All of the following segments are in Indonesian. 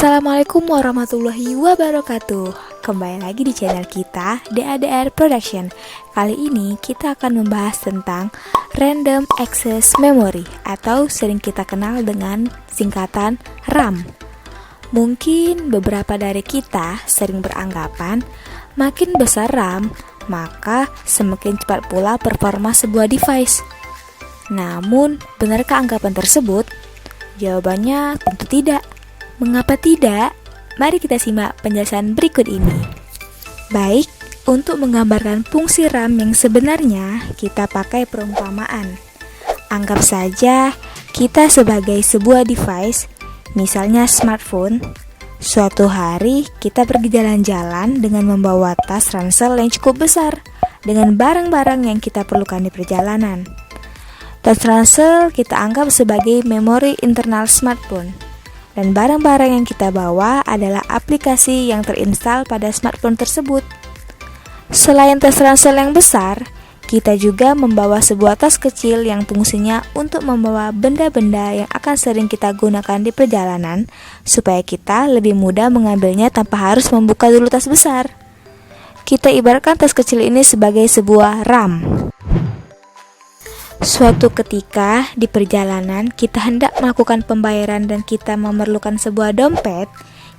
Assalamualaikum warahmatullahi wabarakatuh. Kembali lagi di channel kita DADR Production. Kali ini kita akan membahas tentang Random Access Memory atau sering kita kenal dengan singkatan RAM. Mungkin beberapa dari kita sering beranggapan makin besar RAM, maka semakin cepat pula performa sebuah device. Namun, benarkah anggapan tersebut? Jawabannya tentu tidak. Mengapa tidak? Mari kita simak penjelasan berikut ini. Baik, untuk menggambarkan fungsi RAM yang sebenarnya, kita pakai perumpamaan. Anggap saja kita sebagai sebuah device, misalnya smartphone. Suatu hari kita pergi jalan-jalan dengan membawa tas ransel yang cukup besar dengan barang-barang yang kita perlukan di perjalanan. Tas ransel kita anggap sebagai memori internal smartphone. Dan barang-barang yang kita bawa adalah aplikasi yang terinstal pada smartphone tersebut. Selain tas ransel yang besar, kita juga membawa sebuah tas kecil yang fungsinya untuk membawa benda-benda yang akan sering kita gunakan di perjalanan, supaya kita lebih mudah mengambilnya tanpa harus membuka dulu tas besar. Kita ibaratkan tas kecil ini sebagai sebuah RAM. Suatu ketika di perjalanan kita hendak melakukan pembayaran dan kita memerlukan sebuah dompet.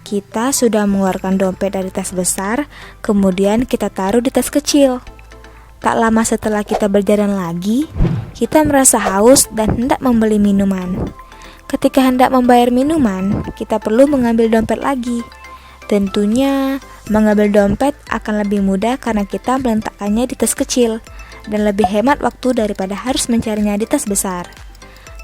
Kita sudah mengeluarkan dompet dari tas besar, kemudian kita taruh di tas kecil. Tak lama setelah kita berjalan lagi, kita merasa haus dan hendak membeli minuman. Ketika hendak membayar minuman, kita perlu mengambil dompet lagi. Tentunya mengambil dompet akan lebih mudah karena kita meletakkannya di tas kecil dan lebih hemat waktu daripada harus mencarinya di tas besar.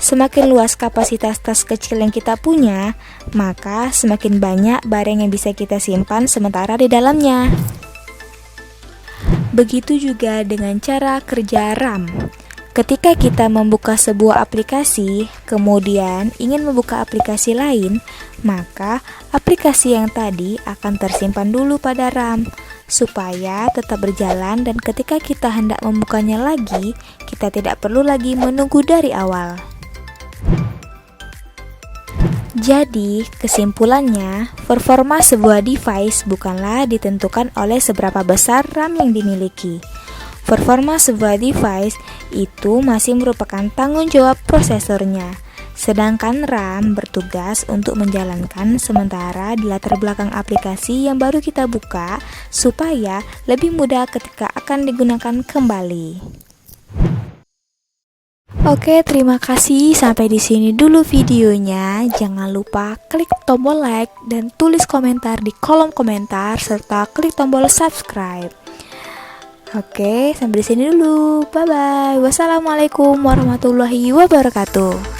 Semakin luas kapasitas tas kecil yang kita punya, maka semakin banyak barang yang bisa kita simpan sementara di dalamnya. Begitu juga dengan cara kerja RAM. Ketika kita membuka sebuah aplikasi, kemudian ingin membuka aplikasi lain, maka aplikasi yang tadi akan tersimpan dulu pada RAM, supaya tetap berjalan dan ketika kita hendak membukanya lagi, kita tidak perlu lagi menunggu dari awal. Jadi, kesimpulannya, performa sebuah device bukanlah ditentukan oleh seberapa besar RAM yang dimiliki. Performa sebuah device itu masih merupakan tanggung jawab prosesornya, sedangkan RAM bertugas untuk menjalankan sementara di latar belakang aplikasi yang baru kita buka supaya lebih mudah ketika akan digunakan kembali. Oke, terima kasih. Sampai di sini dulu videonya. Jangan lupa klik tombol like dan tulis komentar di kolom komentar serta klik tombol subscribe. Oke, sampai di sini dulu. Bye bye. Wassalamualaikum warahmatullahi wabarakatuh.